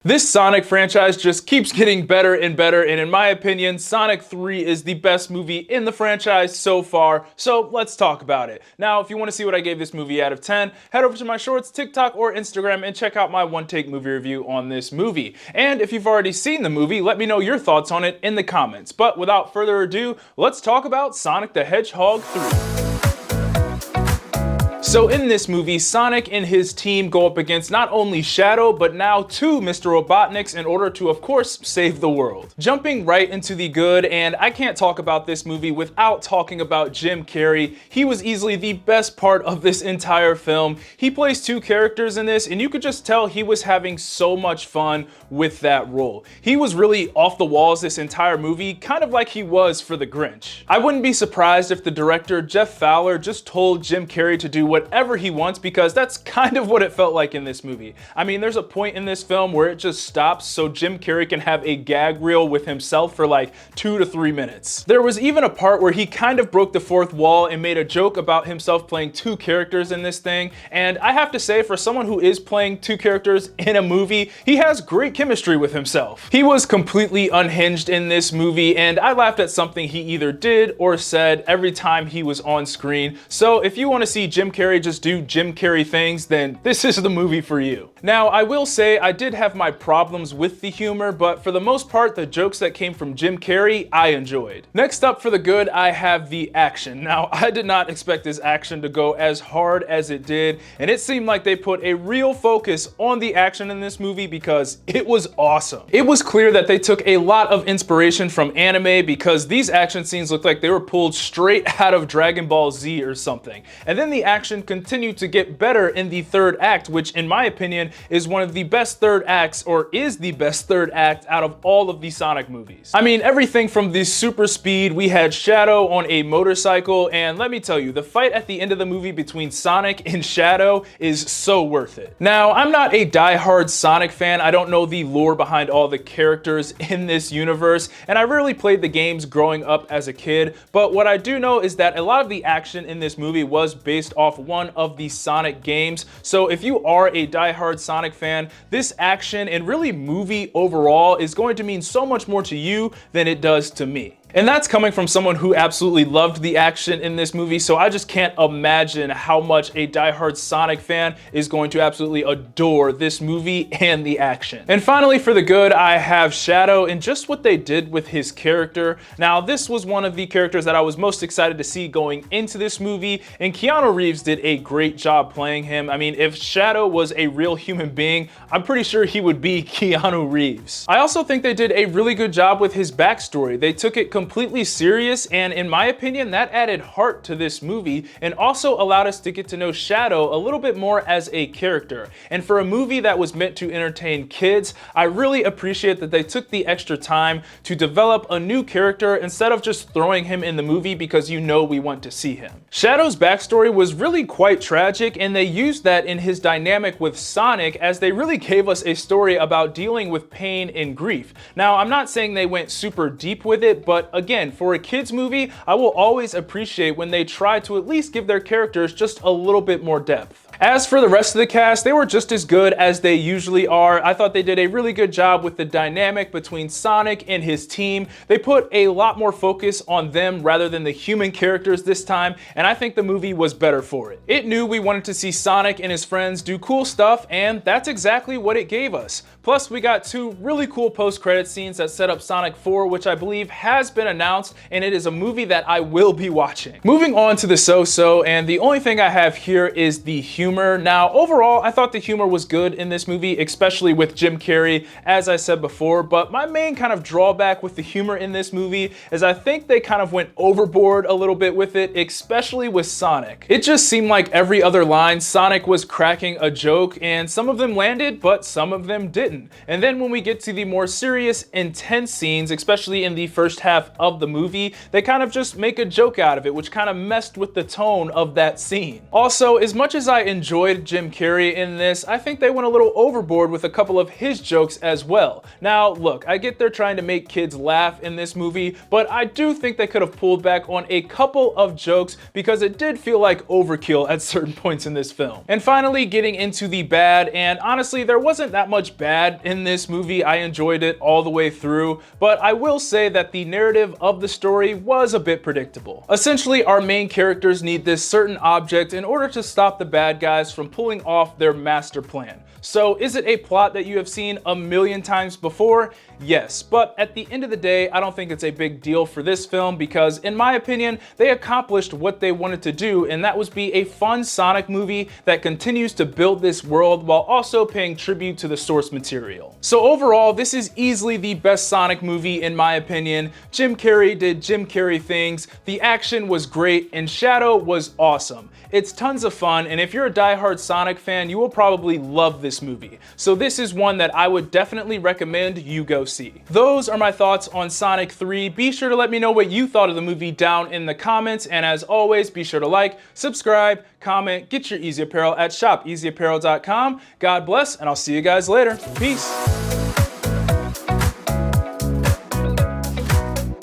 This Sonic franchise just keeps getting better and better, and in my opinion, Sonic 3 is the best movie in the franchise so far, so let's talk about it. Now, if you want to see what I gave this movie out of 10, head over to my shorts, TikTok, or Instagram and check out my one-take movie review on this movie. And if you've already seen the movie, let me know your thoughts on it in the comments. But without further ado, let's talk about Sonic the Hedgehog 3. So in this movie, Sonic and his team go up against not only Shadow, but now two Mr. Robotniks in order to, of course, save the world. Jumping right into the good, and I can't talk about this movie without talking about Jim Carrey. He was easily the best part of this entire film. He plays two characters in this, and you could just tell he was having so much fun with that role. He was really off the walls this entire movie, kind of like he was for The Grinch. I wouldn't be surprised if the director, Jeff Fowler, just told Jim Carrey to do whatever he wants, because that's kind of what it felt like in this movie. I mean, there's a point in this film where it just stops so Jim Carrey can have a gag reel with himself for like 2 to 3 minutes. There was even a part where he kind of broke the fourth wall and made a joke about himself playing two characters in this thing, and I have to say, for someone who is playing two characters in a movie, he has great chemistry with himself. He was completely unhinged in this movie, and I laughed at something he either did or said every time he was on screen. So if you want to see Jim Carrey just do Jim Carrey things, then this is the movie for you. Now, I will say I did have my problems with the humor, but for the most part, the jokes that came from Jim Carrey, I enjoyed. Next up for the good, I have the action. Now, I did not expect this action to go as hard as it did, and it seemed like they put a real focus on the action in this movie because it was awesome. It was clear that they took a lot of inspiration from anime, because these action scenes looked like they were pulled straight out of Dragon Ball Z or something. And then the action continued to get better in the third act, which in my opinion is one of the best third acts, or is the best third act out of all of the Sonic movies. I mean, everything from the super speed, we had Shadow on a motorcycle, and let me tell you, the fight at the end of the movie between Sonic and Shadow is so worth it. Now, I'm not a die-hard Sonic fan. I don't know the lore behind all the characters in this universe, and I rarely played the games growing up as a kid, but what I do know is that a lot of the action in this movie was based off one of the Sonic games. So if you are a die-hard Sonic fan, this action and really movie overall is going to mean so much more to you than it does to me. And that's coming from someone who absolutely loved the action in this movie, so I just can't imagine how much a die-hard Sonic fan is going to absolutely adore this movie and the action. And finally, for the good, I have Shadow and just what they did with his character. Now, this was one of the characters that I was most excited to see going into this movie, and Keanu Reeves did a great job playing him. I mean, if Shadow was a real human being, I'm pretty sure he would be Keanu Reeves. I also think they did a really good job with his backstory. They took it completely serious, and in my opinion, that added heart to this movie and also allowed us to get to know Shadow a little bit more as a character. And for a movie that was meant to entertain kids, I really appreciate that they took the extra time to develop a new character instead of just throwing him in the movie because you know we want to see him. Shadow's backstory was really quite tragic, and they used that in his dynamic with Sonic, as they really gave us a story about dealing with pain and grief. Now, I'm not saying they went super deep with it, but again, for a kids movie, I will always appreciate when they try to at least give their characters just a little bit more depth. As for the rest of the cast, they were just as good as they usually are. I thought they did a really good job with the dynamic between Sonic and his team. They put a lot more focus on them rather than the human characters this time, and I think the movie was better for it. It knew we wanted to see Sonic and his friends do cool stuff, and that's exactly what it gave us. Plus, we got two really cool post-credit scenes that set up Sonic 4, which I believe has been announced, and it is a movie that I will be watching. Moving on to the so-so, and the only thing I have here is the humor. Now, overall, I thought the humor was good in this movie, especially with Jim Carrey, as I said before, but my main kind of drawback with the humor in this movie is I think they kind of went overboard a little bit with it, especially with Sonic. It just seemed like every other line, Sonic was cracking a joke, and some of them landed, but some of them didn't. And then when we get to the more serious, intense scenes, especially in the first half of the movie, they kind of just make a joke out of it, which kind of messed with the tone of that scene. Also, as much as I enjoyed Jim Carrey in this. I think they went a little overboard with a couple of his jokes as well. Now, look, I get they're trying to make kids laugh in this movie, but I do think they could have pulled back on a couple of jokes because it did feel like overkill at certain points in this film. And finally, getting into the bad, and honestly, there wasn't that much bad in this movie. I enjoyed it all the way through, but I will say that the narrative of the story was a bit predictable. Essentially, our main characters need this certain object in order to stop the bad guys from pulling off their master plan. So is it a plot that you have seen a million times before? Yes, but at the end of the day, I don't think it's a big deal for this film because, in my opinion, they accomplished what they wanted to do, and that was be a fun Sonic movie that continues to build this world while also paying tribute to the source material. So overall, this is easily the best Sonic movie in my opinion. Jim Carrey did Jim Carrey things, the action was great, and Shadow was awesome. It's tons of fun, and if you're a diehard Sonic fan, you will probably love this movie. So this is one that I would definitely recommend you go see. Those are my thoughts on Sonic 3. Be sure to let me know what you thought of the movie down in the comments, and as always, be sure to like, subscribe, comment, get your Eazy Apparel at shopeasyapparel.com. God bless, and I'll see you guys later. Peace.